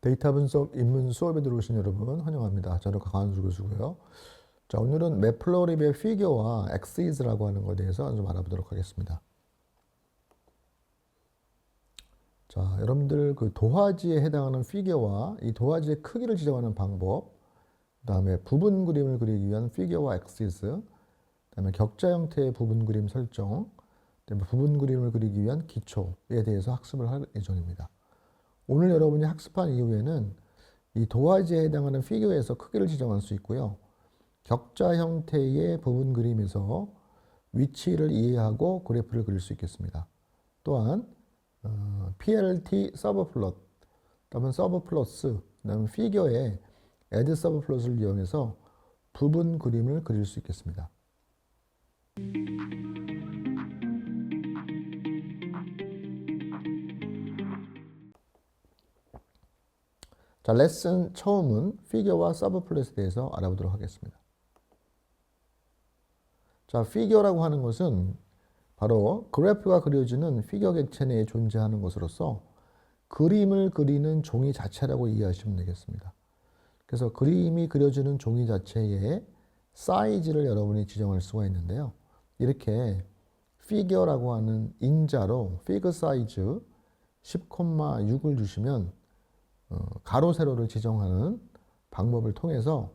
데이터 분석 입문 수업에 들어오신 여러분 환영합니다. 저는 강한수 교수고요. 자, 오늘은 매플로립의 피겨와 엑시즈라고 하는 것에 대해서 좀 알아보도록 하겠습니다. 자, 여러분들 그 도화지에 해당하는 피겨와 이 도화지의 크기를 지정하는 방법, 그 다음에 부분 그림을 그리기 위한 피겨와 엑시즈, 그 다음에 격자 형태의 부분 그림 설정, 그다음에 부분 그림을 그리기 위한 기초에 대해서 학습을 할 예정입니다. 오늘 여러분이 학습한 이후에는 이 도화지에 해당하는 피겨에서 크기를 지정할 수 있고요. 격자 형태의 부분 그림에서 위치를 이해하고 그래프를 그릴 수 있겠습니다. 또한 PLT 서브 플롯, 그다음에 서브 플러스, 그다음에 피겨에 애드 서브 플롯을 이용해서 부분 그림을 그릴 수 있겠습니다. 자, 레슨 처음은 피겨와 서브 플롯에 대해서 알아보도록 하겠습니다. 자, 피겨라고 하는 것은 바로 그래프가 그려지는 피겨 객체 내에 존재하는 것으로서 그림을 그리는 종이 자체라고 이해하시면 되겠습니다. 그래서 그림이 그려지는 종이 자체의 사이즈를 여러분이 지정할 수가 있는데요. 이렇게 피겨라고 하는 인자로 피겨 사이즈 10,6을 주시면 가로 세로를 지정하는 방법을 통해서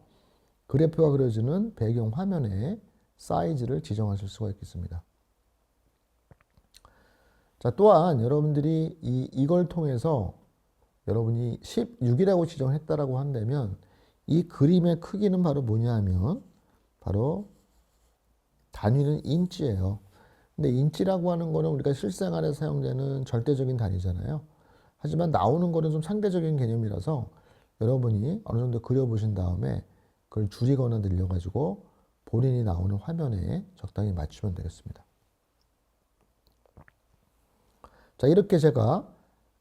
그래프가 그려지는 배경 화면에 사이즈를 지정하실 수가 있겠습니다. 자, 또한 여러분들이 이걸 통해서 여러분이 16이라고 지정했다라고 한다면 이 그림의 크기는 바로 뭐냐 하면 바로 단위는 인치예요. 근데 인치라고 하는 거는 우리가 실생활에 사용되는 절대적인 단위잖아요. 하지만 나오는 거는 좀 상대적인 개념이라서 여러분이 어느 정도 그려보신 다음에 그걸 줄이거나 늘려가지고 본인이 나오는 화면에 적당히 맞추면 되겠습니다. 자, 이렇게 제가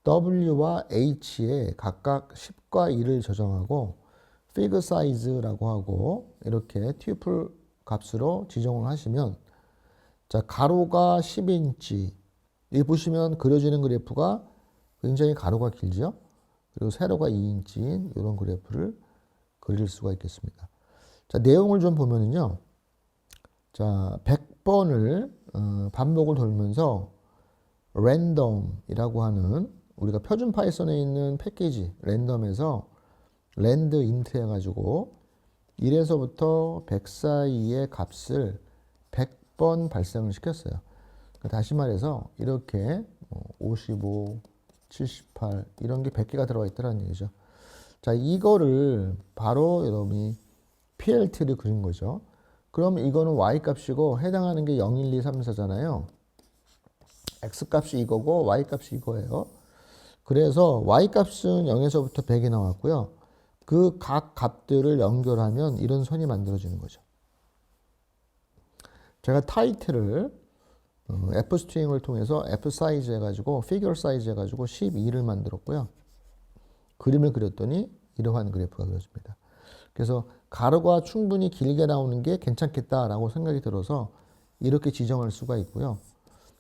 W와 H에 각각 10과 2를 저장하고 fig size라고 하고 이렇게 튜플 값으로 지정을 하시면 자, 가로가 10인치 여기 보시면 그려지는 그래프가 굉장히 가로가 길죠. 그리고 세로가 2인치인 이런 그래프를 그릴 수가 있겠습니다. 자, 내용을 좀 보면은요. 자, 100번을 반복을 돌면서 랜덤이라고 하는 우리가 표준 파이썬에 있는 패키지 랜덤에서 랜드 인트 해가지고 1에서부터 100 사이의 값을 100번 발생을 시켰어요. 다시 말해서 이렇게 55, 78 이런 게 100개가 들어가 있다는 얘기죠. 자, 이거를 바로 여러분이 PLT를 그린 거죠. 그럼 이거는 Y 값이고 해당하는 게 0, 1, 2, 3, 4잖아요. X 값이 이거고 Y 값이 이거예요. 그래서 Y 값은 0에서부터 100이 나왔고요. 그 각 값들을 연결하면 이런 선이 만들어지는 거죠. 제가 타이틀을 F 스트링을 통해서 F 사이즈 해가지고 피겨 사이즈 해가지고 12를 만들었고요. 그림을 그렸더니 이러한 그래프가 그려집니다. 그래서 가로가 충분히 길게 나오는 게 괜찮겠다라고 생각이 들어서 이렇게 지정할 수가 있고요.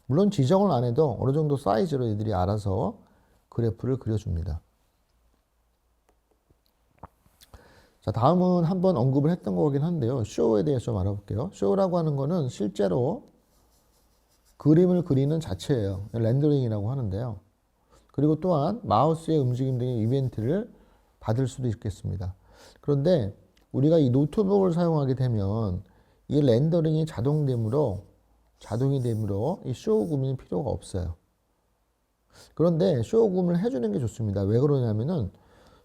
물론 지정을 안 해도 어느 정도 사이즈로 애들이 알아서 그래프를 그려줍니다. 자, 다음은 한번 언급을 했던 거긴 한데요. 쇼에 대해서 좀 알아볼게요. 쇼라고 하는 거는 실제로 그림을 그리는 자체예요. 렌더링이라고 하는데요. 그리고 또한 마우스의 움직임 등의 이벤트를 받을 수도 있겠습니다. 그런데 우리가 이 노트북을 사용하게 되면 이 렌더링이 자동이 되므로 이 쇼 구문이 필요가 없어요. 그런데 쇼 구문을 해주는 게 좋습니다. 왜 그러냐면은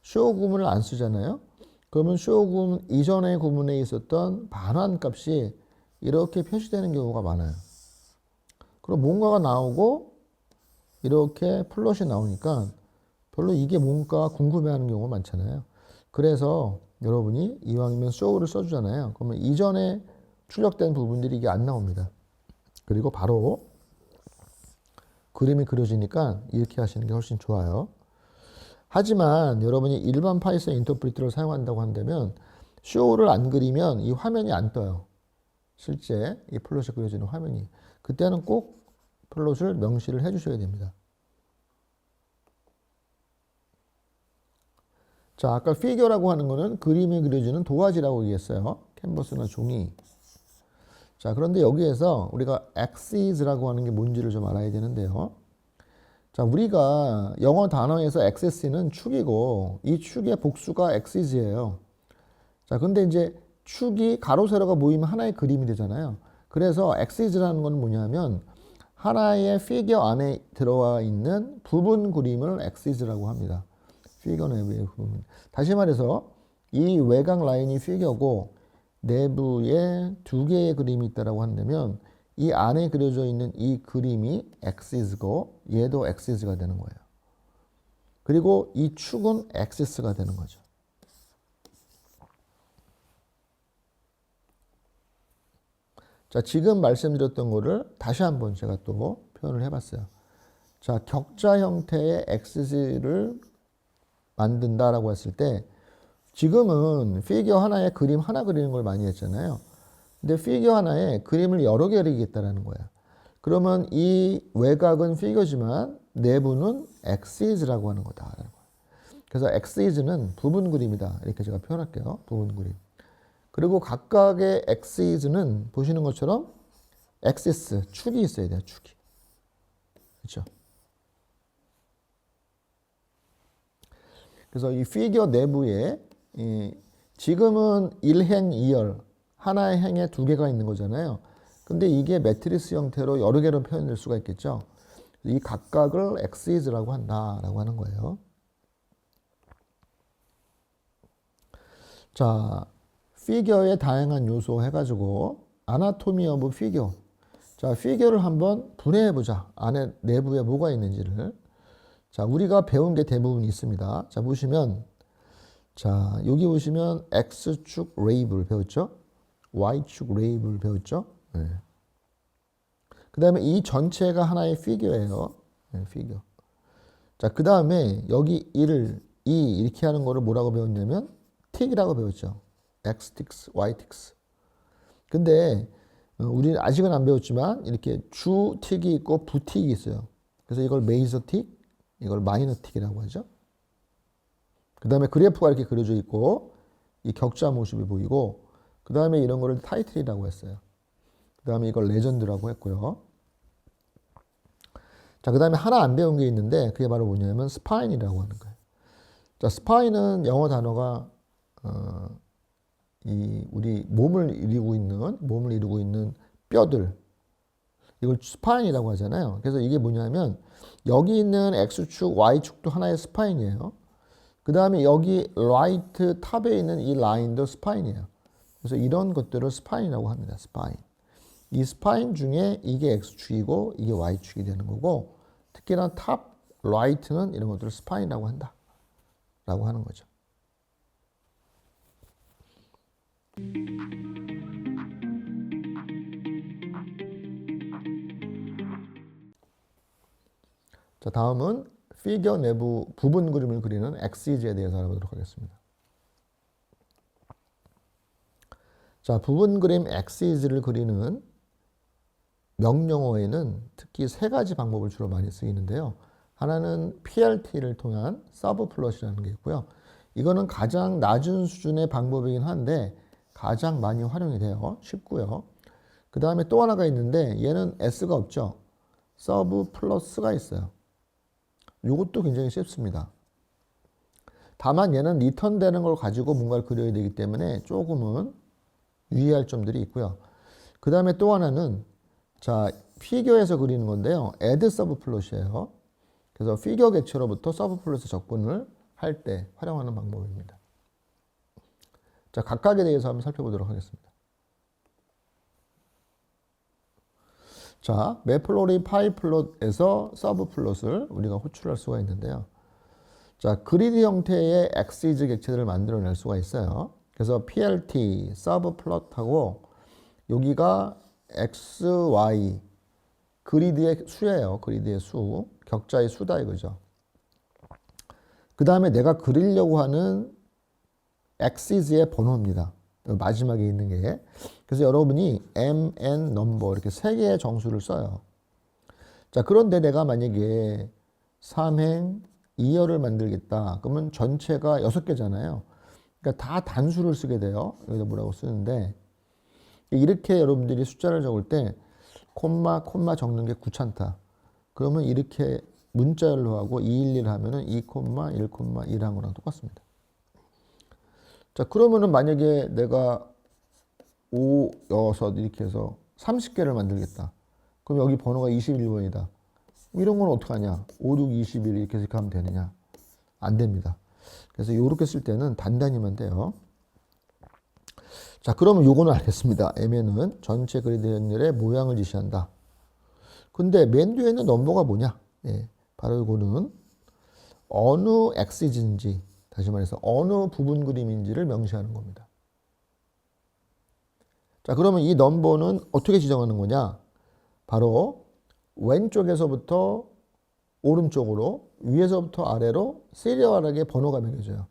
쇼 구문을 안 쓰잖아요. 그러면 쇼 구문 이전의 구문에 있었던 반환 값이 이렇게 표시되는 경우가 많아요. 그럼 뭔가가 나오고 이렇게 플롯이 나오니까 별로 이게 뭔가 궁금해하는 경우가 많잖아요. 그래서 여러분이 이왕이면 show를 써주잖아요. 그러면 이전에 출력된 부분들이 이게 안 나옵니다. 그리고 바로 그림이 그려지니까 이렇게 하시는 게 훨씬 좋아요. 하지만 여러분이 일반 파이썬 인터프리터를 사용한다고 한다면 show를 안 그리면 이 화면이 안 떠요. 실제 이 플롯이 그려지는 화면이. 그때는 꼭 플롯을 명시를 해주셔야 됩니다. 자, 아까 피겨라고 하는 거는 그림이 그려지는 도화지라고 얘기했어요. 캔버스나 종이. 자, 그런데 여기에서 우리가 axis라고 하는 게 뭔지를 좀 알아야 되는데요. 자, 우리가 영어 단어에서 axis는 축이고 이 축의 복수가 axis예요. 자, 근데 이제 축이 가로 세로가 모이면 하나의 그림이 되잖아요. 그래서 axis라는 건 뭐냐면 하나의 피겨 안에 들어와 있는 부분 그림을 axis라고 합니다. 피겨 내부의 부분. 다시 말해서 이 외곽 라인이 피겨고 내부에 두 개의 그림이 있다라고 한다면 이 안에 그려져 있는 이 그림이 axis고 얘도 axis가 되는 거예요. 그리고 이 축은 axis가 되는 거죠. 자, 지금 말씀드렸던 거를 다시 한번 제가 또 표현을 해봤어요. 자, 격자 형태의 axis를 만든다라고 했을 때 지금은 피겨 하나에 그림 하나 그리는 걸 많이 했잖아요. 근데 피겨 하나에 그림을 여러 개 그리겠다라는 거야. 그러면 이 외곽은 피겨지만 내부는 axis라고 하는 거다. 그래서 axis는 부분 그림이다. 이렇게 제가 표현할게요. 부분 그림. 그리고 각각의 axis는 보시는 것처럼 axis, 축이 있어야 돼요. 축이. 그렇죠? 그래서 이 피겨 내부에 지금은 1행 2열 하나의 행에 두 개가 있는 거잖아요. 근데 이게 매트리스 형태로 여러 개로 표현될 수가 있겠죠. 이 각각을 axis라고 한다라고 하는 거예요. 자, 피겨의 다양한 요소 해가지고 아나토미 오브 피겨. 자, 피겨를 한번 분해해 보자. 안에 내부에 뭐가 있는지를. 자, 우리가 배운 게 대부분 있습니다. 자, 보시면 자, 여기 보시면 X축 레이블 배웠죠? Y축 레이블 배웠죠? 네. 그 다음에 이 전체가 하나의 피겨예요. 네, 피겨. 자, 그 다음에 여기 이렇게 하는 거를 뭐라고 배웠냐면 틱이라고 배웠죠. X틱스, Y틱스. 근데 우리는 아직은 안 배웠지만 이렇게 주 틱이 있고 부틱이 있어요. 그래서 이걸 메이저 틱, 이걸 마이너 틱이라고 하죠. 그 다음에 그래프가 이렇게 그려져 있고 이 격자 모습이 보이고 그 다음에 이런 거를 타이틀이라고 했어요. 그 다음에 이걸 레전드라고 했고요. 자, 그 다음에 하나 안 배운 게 있는데 그게 바로 뭐냐면 스파인이라고 하는 거예요. 자, 스파인은 영어 단어가 우리 몸을 이루고 있는 뼈들 이걸 스파인이라고 하잖아요. 그래서 이게 뭐냐면 여기 있는 X축, Y축도 하나의 스파인이에요. 그 다음에 여기 라이트 탑에 있는 이 라인도 스파인이에요. 그래서 이런 것들을 스파인이라고 합니다. 스파인. 이 스파인 중에 이게 X축이고 이게 Y축이 되는 거고 특히나 탑, 라이트는 이런 것들을 스파인이라고 한다. 라고 하는 거죠. 자, 다음은 피겨 내부 부분 그림을 그리는 axis에 대해서 알아보도록 하겠습니다. 자, 부분 그림 axis를 그리는 명령어에는 특히 세 가지 방법을 주로 많이 쓰이는데요. 하나는 PLT를 통한 서브 플롯이라는 게 있고요. 이거는 가장 낮은 수준의 방법이긴 한데 가장 많이 활용이 돼요. 쉽고요. 그 다음에 또 하나가 있는데 얘는 S가 없죠. 서브 플러스가 있어요. 이것도 굉장히 쉽습니다. 다만 얘는 리턴되는 걸 가지고 뭔가를 그려야 되기 때문에 조금은 유의할 점들이 있고요. 그 다음에 또 하나는 자, 피겨에서 그리는 건데요. add 서브 플롯이에요. 그래서 피겨 객체로부터 서브 플롯에 접근을 할 때 활용하는 방법입니다. 자, 각각에 대해서 한번 살펴보도록 하겠습니다. 자, 매플로리 파이 플롯에서 서브 플롯을 우리가 호출할 수가 있는데요. 자, 그리드 형태의 axis 객체들을 만들어낼 수가 있어요. 그래서 PLT, 서브 플롯하고 여기가 X, Y, 그리드의 수예요. 그리드의 수, 격자의 수다 이거죠. 그 다음에 내가 그리려고 하는 axis의 번호입니다. 마지막에 있는 게. 그래서 여러분이 M, N, 넘버 이렇게 세 개의 정수를 써요. 자, 그런데 내가 만약에 3행, 2열을 만들겠다. 그러면 전체가 6개잖아요. 그러니까 다 단수를 쓰게 돼요. 여기다 뭐라고 쓰는데 이렇게 여러분들이 숫자를 적을 때 콤마 적는 게 귀찮다. 그러면 이렇게 문자열로 하고 211 하면은 2,1,1한 거랑 똑같습니다. 자, 그러면은 만약에 내가 5, 6 이렇게 해서 30개를 만들겠다. 그럼 여기 번호가 21번이다. 이런 건 어떡하냐? 5, 6, 21 이렇게 하면 되느냐? 안 됩니다. 그래서 이렇게 쓸 때는 단단히만 돼요. 자, 그러면 요거는 알겠습니다. M에는 전체 그리드 행렬의 모양을 지시한다. 근데 맨 뒤에는 넘버가 뭐냐? 예, 바로 이거는 어느 엑시즈인지, 다시 말해서 어느 부분 그림인지를 명시하는 겁니다. 자, 그러면 이 넘버는 어떻게 지정하는 거냐? 바로 왼쪽에서부터 오른쪽으로, 위에서부터 아래로 시리얼하게 번호가 매겨져요.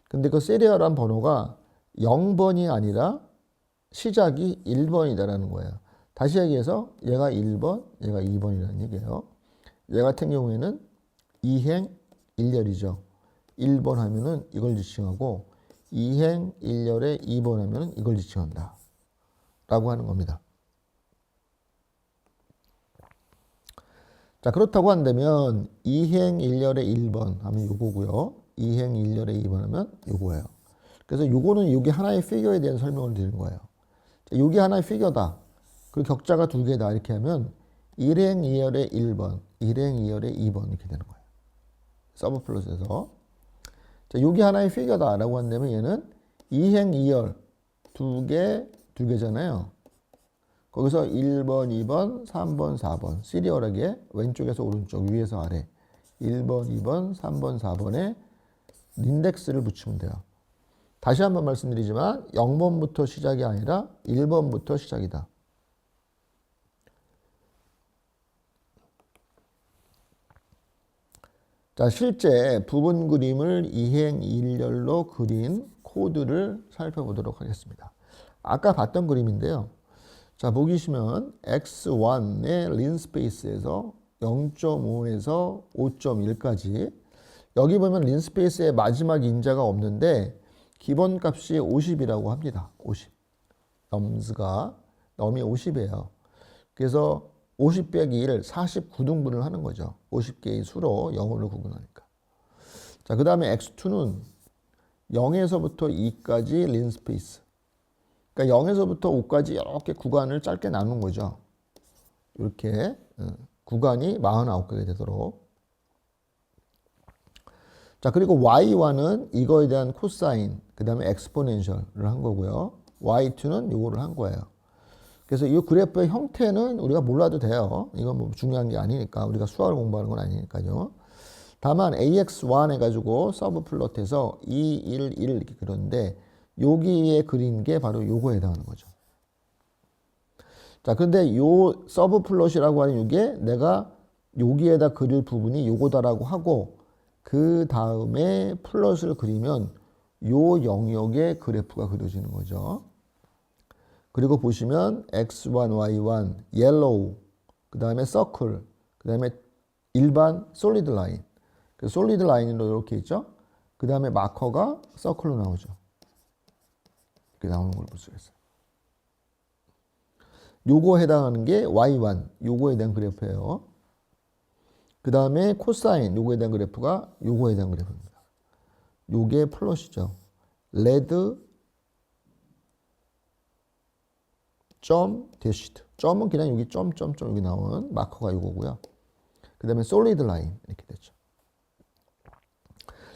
근데 그 시리얼한 번호가 0번이 아니라 시작이 1번이다라는 거예요. 다시 얘기해서 얘가 1번, 얘가 2번이라는 얘기예요. 얘 같은 경우에는 2행 1열이죠. 1번 하면은 이걸 지칭하고 2행 1열에 2번 하면은 이걸 지칭한다. 라고 하는 겁니다. 자, 그렇다고 한다면 2행 1열에 1번 하면 요거고요. 2행 1열에 2번 하면 요거예요. 그래서 요거는 요게 하나의 피겨에 대한 설명을 드리는 거예요. 자, 요게 하나의 피겨다. 그리고 격자가 2개다. 이렇게 하면 1행 2열에 1번, 1행 2열에 2번 이렇게 되는 거예요. 서브 플롯에서. 자, 요게 하나의 피겨다라고 한다면 얘는 2행 2열 2개잖아요. 거기서 1번, 2번, 3번, 4번 시리얼하게 왼쪽에서 오른쪽, 위에서 아래 1번, 2번, 3번, 4번에 인덱스를 붙이면 돼요. 다시 한번 말씀드리지만 0번부터 시작이 아니라 1번부터 시작이다. 자, 실제 부분 그림을 2행 1열로 그린 코드를 살펴보도록 하겠습니다. 아까 봤던 그림인데요. 자, 보시면 X1의 린스페이스에서 0.5에서 5.1까지 여기 보면 린스페이스의 마지막 인자가 없는데 기본값이 50이라고 합니다. 50. 넘이 50이에요. 그래서 50 빼기 1, 49등분을 하는 거죠. 50개의 수로 0으로 구분하니까. 자, 그 다음에 X2는 0에서부터 2까지 린스페이스. 그러니까 0에서부터 5까지 이렇게 구간을 짧게 나눈 거죠. 이렇게 구간이 49개가 되도록. 자, 그리고 Y1은 이거에 대한 코사인, 그 다음에 엑스포넨셜을 한 거고요. Y2는 이거를 한 거예요. 그래서 이 그래프의 형태는 우리가 몰라도 돼요. 이건 뭐 중요한 게 아니니까. 우리가 수학을 공부하는 건 아니니까요. 다만 AX1 해가지고 서브 플롯해서 2, 1, 1 이렇게 그렸는데 여기에 그린 게 바로 요거에 해당하는 거죠. 자, 근데 요 서브 플롯이라고 하는 이게 내가 여기에다 그릴 부분이 요거다라고 하고 그 다음에 플롯을 그리면 요 영역의 그래프가 그려지는 거죠. 그리고 보시면 X1, Y1, 옐로우, 그 다음에 서클, 그 다음에 일반 솔리드 라인. 그 솔리드 라인으로 이렇게 있죠. 그 다음에 마커가 서클로 나오죠. 이렇게 나오는 걸 볼 수가 있어요. 요거 해당하는 게 Y1, 요거에 대한 그래프예요. 그 다음에 코사인, 요거에 대한 그래프가 요거에 대한 그래프입니다. 요게 플롯이죠. 레드 점 대시트. 점은 그냥 여기 점점점 여기 나온 마커가 요거고요. 그 다음에 솔리드 라인 이렇게 되죠.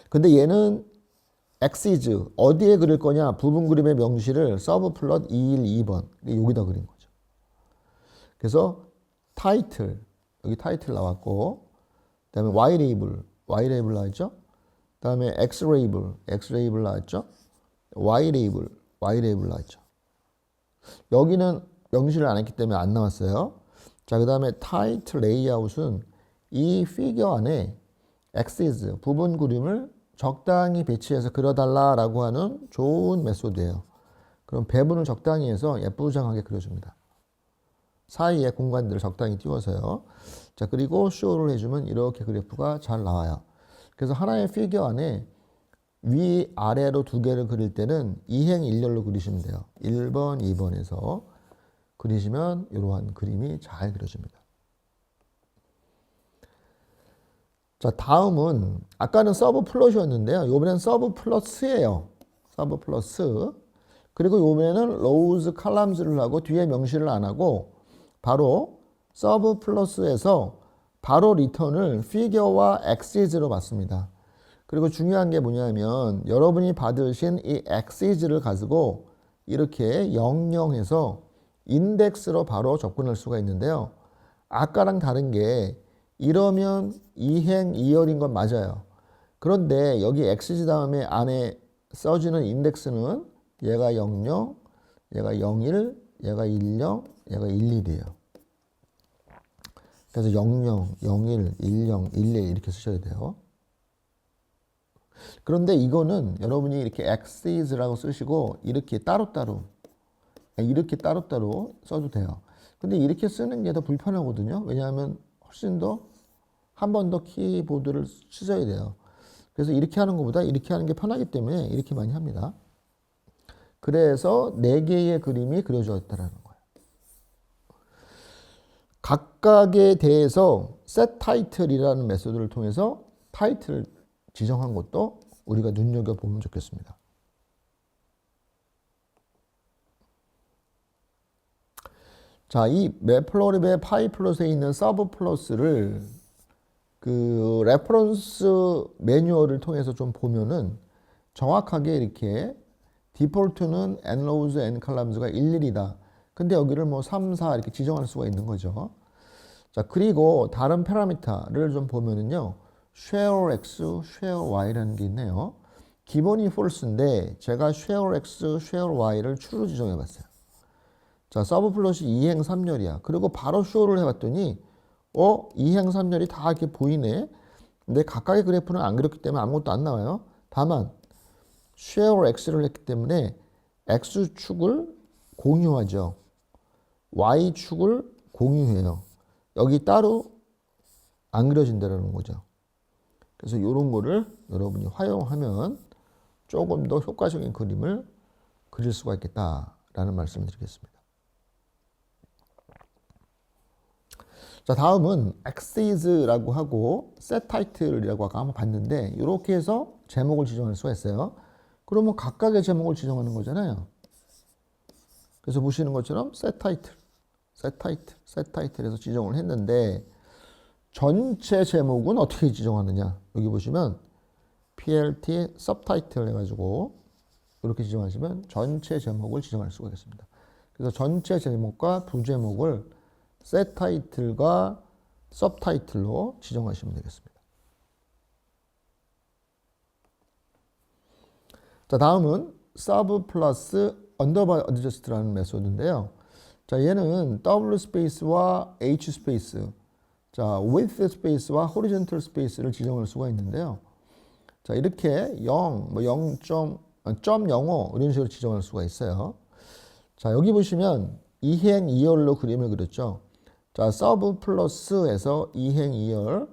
근데 얘는 엑시즈 어디에 그릴 거냐? 부분 그림의 명시를 서브 플롯 212번 여기다 그린 거죠. 그래서 타이틀 여기 타이틀 나왔고 그 다음에 Y 레이블 나왔죠. 그 다음에 X 레이블 나왔죠. Y 레이블 나왔죠. 여기는 명시를 안 했기 때문에 안 나왔어요. 자, 그 다음에 타이틀 레이아웃은 이 피겨 안에 엑시즈 부분 그림을 적당히 배치해서 그려달라라고 하는 좋은 메소드예요. 그럼 배분을 적당히 해서 예쁘장하게 그려줍니다. 사이에 공간들을 적당히 띄워서요. 자, 그리고 쇼를 해주면 이렇게 그래프가 잘 나와요. 그래서 하나의 피규어 안에 위, 아래로 두 개를 그릴 때는 이행 일렬로 그리시면 돼요. 1번, 2번에서 그리시면 이러한 그림이 잘 그려집니다. 자, 다음은 아까는 서브 플롯이었는데요. 이번엔 서브 플러스예요. 서브 플러스. 그리고 이번에는 로우즈 칼럼즈를 하고 뒤에 명시를 안 하고 바로 서브 플러스에서 바로 리턴을 피겨와 엑시즈로 받습니다. 그리고 중요한 게 뭐냐면 여러분이 받으신 이 엑시즈를 가지고 이렇게 영영해서 인덱스로 바로 접근할 수가 있는데요. 아까랑 다른 게 이러면 이행 이열인 건 맞아요. 그런데 여기 엑시즈 다음에 안에 써주는 인덱스는 얘가 00, 얘가 01, 얘가 10, 얘가 11이에요. 그래서 00, 01, 10, 11 이렇게 쓰셔야 돼요. 그런데 이거는 여러분이 이렇게 엑시즈라고 쓰시고 이렇게 따로따로 써도 돼요. 근데 이렇게 쓰는 게 더 불편하거든요. 왜냐하면 훨씬 더 한 번 더 키보드를 쓰셔야 돼요. 그래서 이렇게 하는 것보다 이렇게 하는 게 편하기 때문에 이렇게 많이 합니다. 그래서 4개의 그림이 그려졌다는 거예요. 각각에 대해서 set title이라는 메소드를 통해서 타이틀을 지정한 것도 우리가 눈여겨보면 좋겠습니다. 자, 이 매플로립의 파이 플롯에 있는 서브 플러스를 그 레퍼런스 매뉴얼을 통해서 좀 보면은 정확하게 이렇게 디폴트는 nrows, ncolumns가 11이다. 근데 여기를 뭐 3, 4 이렇게 지정할 수가 있는 거죠. 자, 그리고 다른 파라미터를 좀 보면은요. share x, share y라는 게 있네요. 기본이 false인데 제가 share x, share y를 true로 지정해 봤어요. 자, 서브 플롯이 2행 3열이야. 그리고 바로 show를 해봤더니 2행 3열이 다 이렇게 보이네. 근데 각각의 그래프는 안 그렸기 때문에 아무것도 안 나와요. 다만 share x를 했기 때문에 x축을 공유하죠. y축을 공유해요. 여기 따로 안 그려진다는 거죠. 그래서 이런 거를 여러분이 활용하면 조금 더 효과적인 그림을 그릴 수가 있겠다라는 말씀을 드리겠습니다. 자, 다음은 엑시즈라고 하고 set title이라고 아까 한번 봤는데 이렇게 해서 제목을 지정할 수가 있어요. 그러면 각각의 제목을 지정하는 거잖아요. 그래서 보시는 것처럼 set title에서 지정을 했는데 전체 제목은 어떻게 지정하느냐. 여기 보시면 plt subtitle 해가지고 이렇게 지정하시면 전체 제목을 지정할 수가 있습니다. 그래서 전체 제목과 부제목을 set title과 subtitle로 지정하시면 되겠습니다. 자, 다음은 sub 플러스 underbar adjust라는 메소드인데요. 자, 얘는 w 스페이스와 h 스페이스, 자, width 스페이스와 horizontal 스페이스를 지정할 수가 있는데요. 자, 이렇게 0, 뭐 0.05 이런 식으로 지정할 수가 있어요. 자, 여기 보시면 2행 2열로 그림을 그렸죠. 자, 서브 플러스에서 2행 2열.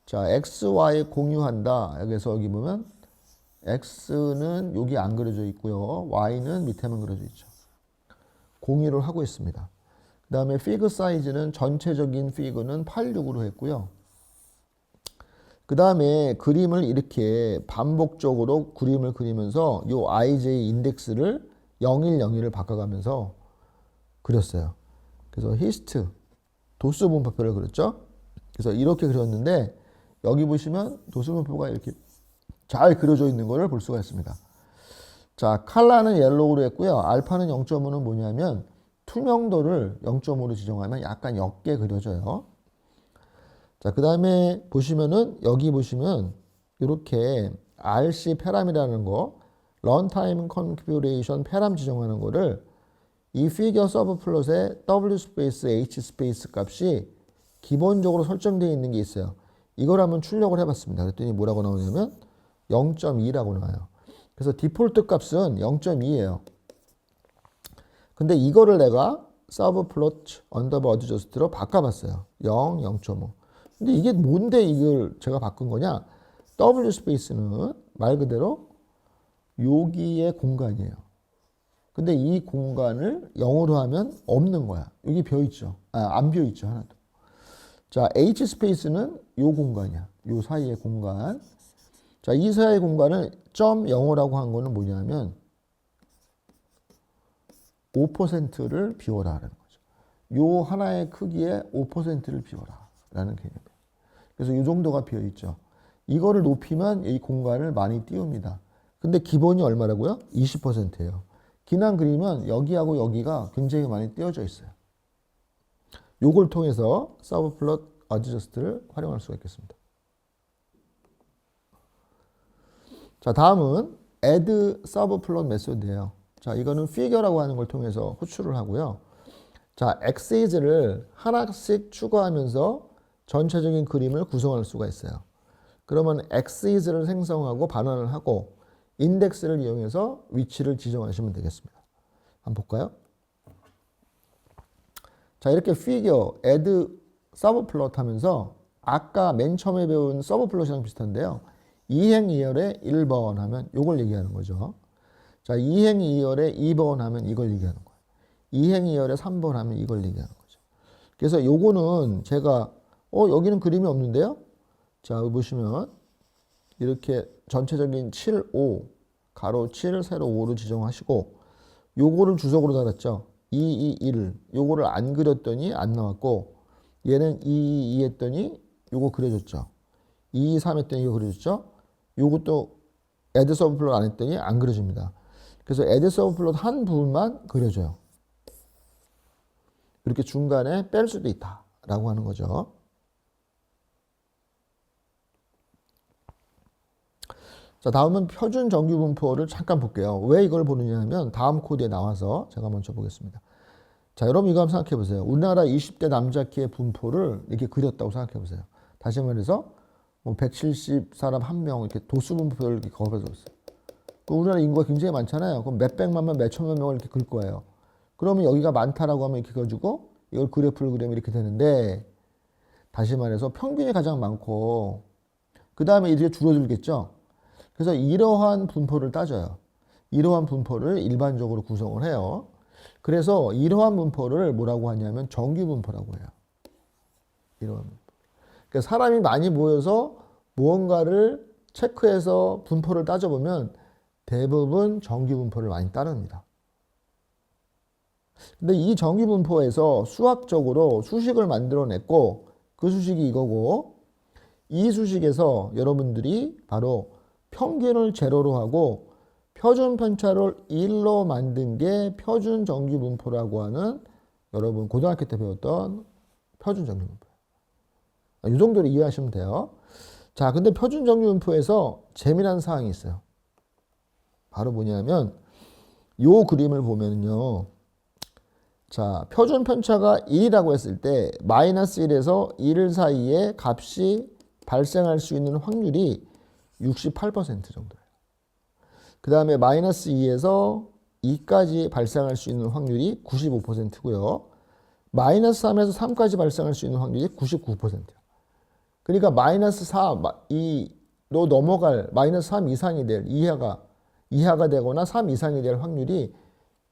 자, x, y 공유한다. 여기서 여기 보면 x는 여기 안 그려져 있고요. y는 밑에만 그려져 있죠. 공유를 하고 있습니다. 그 다음에 피그 사이즈는 전체적인 피그는 86으로 했고요. 그 다음에 그림을 이렇게 반복적으로 그림을 그리면서 이 ij 인덱스를 0101을 바꿔가면서 그렸어요. 그래서 히스트, 도수 분포표를 그렸죠. 그래서 이렇게 그렸는데 여기 보시면 도수 분포가 이렇게 잘 그려져 있는 것을 볼 수가 있습니다. 자, 칼라는 옐로우로 했고요. 알파는 0.5는 뭐냐면 투명도를 0.5로 지정하면 약간 옅게 그려져요. 자, 그 다음에 보시면은 여기 보시면 이렇게 RC 페람이라는 거, 런타임 컨피규레이션 페람 지정하는 거를 이 피겨 서브 플롯에 W 스페이스 H 스페이스 값이 기본적으로 설정되어 있는 게 있어요. 이걸 한번 출력을 해봤습니다. 그랬더니 뭐라고 나오냐면 0.2라고 나와요. 그래서 디폴트 값은 0.2예요. 근데 이거를 내가 서브 플롯 언더바 어드저스트로 바꿔봤어요. 0, 0.5. 근데 이게 뭔데 이걸 제가 바꾼 거냐? W 스페이스는 말 그대로 여기의 공간이에요. 근데 이 공간을 0으로 하면 없는 거야. 여기 비어있죠. 안 비어있죠. 하나도. 자, H 스페이스는 요 공간이야. 요 사이의 공간. 자, 이 사이의 공간을 점 0으라고 한 거는 뭐냐면 5%를 비워라 라는 거죠. 요 하나의 크기에 5%를 비워라 라는 개념이에요. 그래서 이 정도가 비어있죠. 이거를 높이면 이 공간을 많이 띄웁니다. 근데 기본이 얼마라고요? 20%예요. 기난 그리면 여기하고 여기가 굉장히 많이 띄어져 있어요. 요걸 통해서 서브플롯 어드저스트를 활용할 수가 있겠습니다. 자, 다음은 add subplot 메소드예요. 자, 이거는 figure라고 하는 걸 통해서 호출을 하고요. 자, xis를 하나씩 추가하면서 전체적인 그림을 구성할 수가 있어요. 그러면 xis를 생성하고 반환을 하고 인덱스를 이용해서 위치를 지정하시면 되겠습니다. 한번 볼까요? 자, 이렇게 figure, add, subplot 하면서 아까 맨 처음에 배운 subplot이랑 비슷한데요. 이행이열의 1번 하면 이걸 얘기하는 거죠. 자, 이행이열의 2번 하면 이걸 얘기하는 거예요. 이행이열의 3번 하면 이걸 얘기하는 거죠. 그래서 요거는 제가 여기는 그림이 없는데요. 자, 여기 보시면 이렇게 전체적인 7, 5, 가로 7, 세로 5로 지정하시고 요거를 주석으로 달았죠. 2, 2, 1. 요거를 안 그렸더니 안 나왔고 얘는 2, 2 했더니 요거 그려줬죠. 2, 3 했더니 이거 그려줬죠. 요것도 add subplot 안 했더니 안 그려집니다. 그래서 add subplot 한 부분만 그려줘요. 이렇게 중간에 뺄 수도 있다라고 하는 거죠. 자, 다음은 표준 정규 분포를 잠깐 볼게요. 왜 이걸 보느냐 하면 다음 코드에 나와서 제가 먼저 보겠습니다. 자, 여러분 이거 한번 생각해 보세요. 우리나라 20대 남자 키의 분포를 이렇게 그렸다고 생각해 보세요. 다시 말해서 170 사람 한 명 이렇게 도수 분포를 이렇게 걸어줬어요. 우리나라 인구가 굉장히 많잖아요. 그럼 몇 백만 명, 몇 천만 명을 이렇게 그릴 거예요. 그러면 여기가 많다라고 하면 이렇게 가지고 이걸 그래프를 그리면 이렇게 되는데 다시 말해서 평균이 가장 많고 그 다음에 이렇게 줄어들겠죠. 그래서 이러한 분포를 따져요. 이러한 분포를 일반적으로 구성을 해요. 그래서 이러한 분포를 뭐라고 하냐면 정규 분포라고 해요. 이러한 분포. 그러니까 사람이 많이 모여서 무언가를 체크해서 분포를 따져보면 대부분 정규 분포를 많이 따릅니다. 근데 이 정규 분포에서 수학적으로 수식을 만들어냈고 그 수식이 이거고 이 수식에서 여러분들이 바로 평균을 제로로 하고 표준 편차를 1로 만든 게 표준 정규 분포라고 하는 여러분 고등학교 때 배웠던 표준 정규 분포예요. 이 정도로 이해하시면 돼요. 자, 근데 표준 정규 분포에서 재미난 사항이 있어요. 바로 뭐냐면 요 그림을 보면요. 자, 표준 편차가 1이라고 했을 때 마이너스 1에서 1 사이에 값이 발생할 수 있는 확률이 68% 정도예요. 그 다음에 마이너스 2에서 2까지 발생할 수 있는 확률이 95%고요. 마이너스 3에서 3까지 발생할 수 있는 확률이 99%예요. 그러니까 마이너스 4, 2로 넘어갈 마이너스 3 이상이 될 이하가 되거나 3 이상이 될 확률이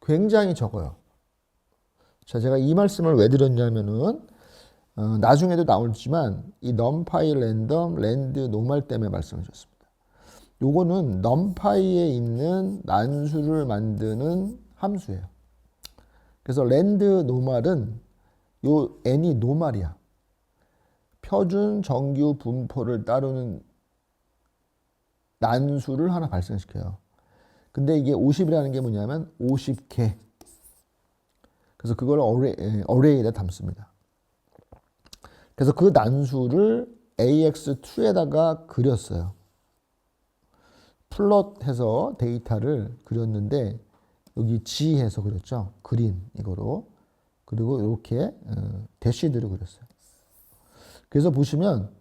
굉장히 적어요. 자, 제가 이 말씀을 왜 드렸냐면은 나중에도 나올지만 이 numPy 랜덤 랜드 노멀 때문에 말씀을 드렸습니다. 요거는 numPy에 있는 난수를 만드는 함수예요. 그래서 랜드 노멀은 요 n이 노멀이야. 표준 정규 분포를 따르는 난수를 하나 발생시켜요. 근데 이게 50이라는 게 뭐냐면 50개. 그래서 그걸 어레이에다 담습니다. 그래서 그 난수를 AX2에다가 그렸어요. 플롯해서 데이터를 그렸는데 여기 G해서 그렸죠. 그린 이거로. 그리고 이렇게 대시드를 그렸어요. 그래서 보시면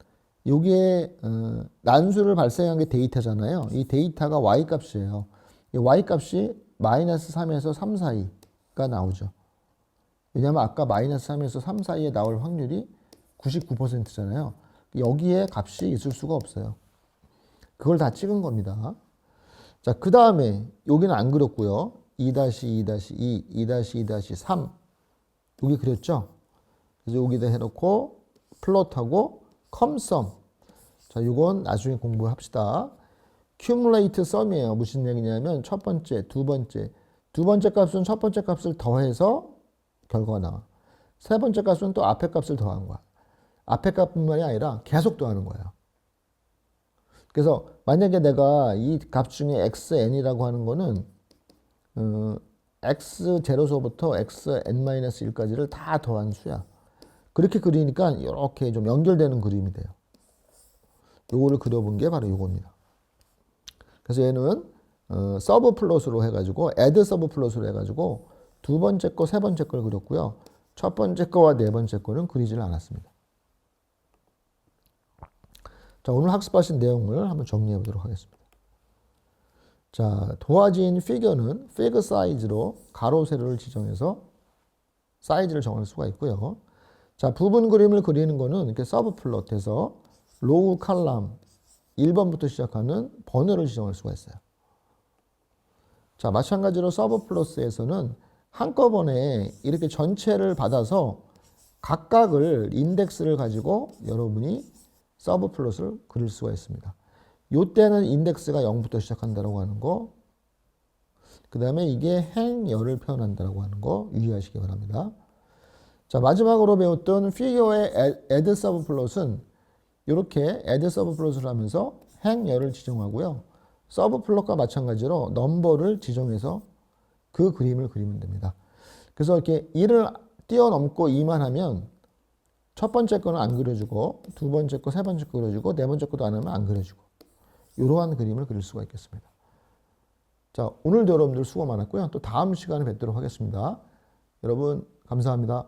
여기에 난수를 발생한 게 데이터잖아요. 이 데이터가 Y값이에요. 이 Y값이 마이너스 3에서 3 사이가 나오죠. 왜냐하면 아까 마이너스 3에서 3 사이에 나올 확률이 99%잖아요. 여기에 값이 있을 수가 없어요. 그걸 다 찍은 겁니다. 자, 그 다음에 여기는 안 그렸고요. 2-2-2, 2-2-3 여기 그렸죠? 그래서 여기다 해놓고 플롯하고 컴썸. 자, 이건 나중에 공부합시다. accumulate sum이에요. 무슨 얘기냐면 첫 번째, 두 번째 값은 첫 번째 값을 더해서 결과가 나와. 세 번째 값은 또 앞에 값을 더한 거야. 앞에 값뿐만이 아니라 계속 더하는 거예요. 그래서 만약에 내가 이 값 중에 xn이라고 하는 거는 x0서부터 xn-1까지를 다 더한 수야. 그렇게 그리니까 이렇게 좀 연결되는 그림이 돼요. 요거를 그려본 게 바로 요겁니다. 그래서 얘는 서브 플롯으로 해가지고 add 서브 플롯으로 해가지고 두 번째 거, 세 번째 걸 그렸고요. 첫 번째 거와 네 번째 거는 그리질 않았습니다. 자, 오늘 학습하신 내용을 한번 정리해 보도록 하겠습니다. 자, 도화지인 피겨는 피그 사이즈로 가로, 세로를 지정해서 사이즈를 정할 수가 있고요. 자, 부분 그림을 그리는 거는 이렇게 서브 플롯해서 로우 칼럼 1번부터 시작하는 번호를 지정할 수가 있어요. 자, 마찬가지로 서브 플러스에서는 한꺼번에 이렇게 전체를 받아서 각각을 인덱스를 가지고 여러분이 서브 플롯을 그릴 수가 있습니다. 요때는 인덱스가 0부터 시작한다고 하는 거, 그 다음에 이게 행열을 표현한다고 하는 거 유의하시기 바랍니다. 자, 마지막으로 배웠던 figure의 add 서브 플롯은 이렇게 add 서브 플롯을 하면서 행열을 지정하고요. 서브 플롯과 마찬가지로 넘버를 지정해서 그 그림을 그리면 됩니다. 그래서 이렇게 1을 뛰어넘고 2만 하면 첫 번째 거는 안 그려주고 두 번째 거, 세 번째 거 그려주고 네 번째 거도 안 하면 안 그려주고 이러한 그림을 그릴 수가 있겠습니다. 자, 오늘도 여러분들 수고 많았고요. 또 다음 시간에 뵙도록 하겠습니다. 여러분 감사합니다.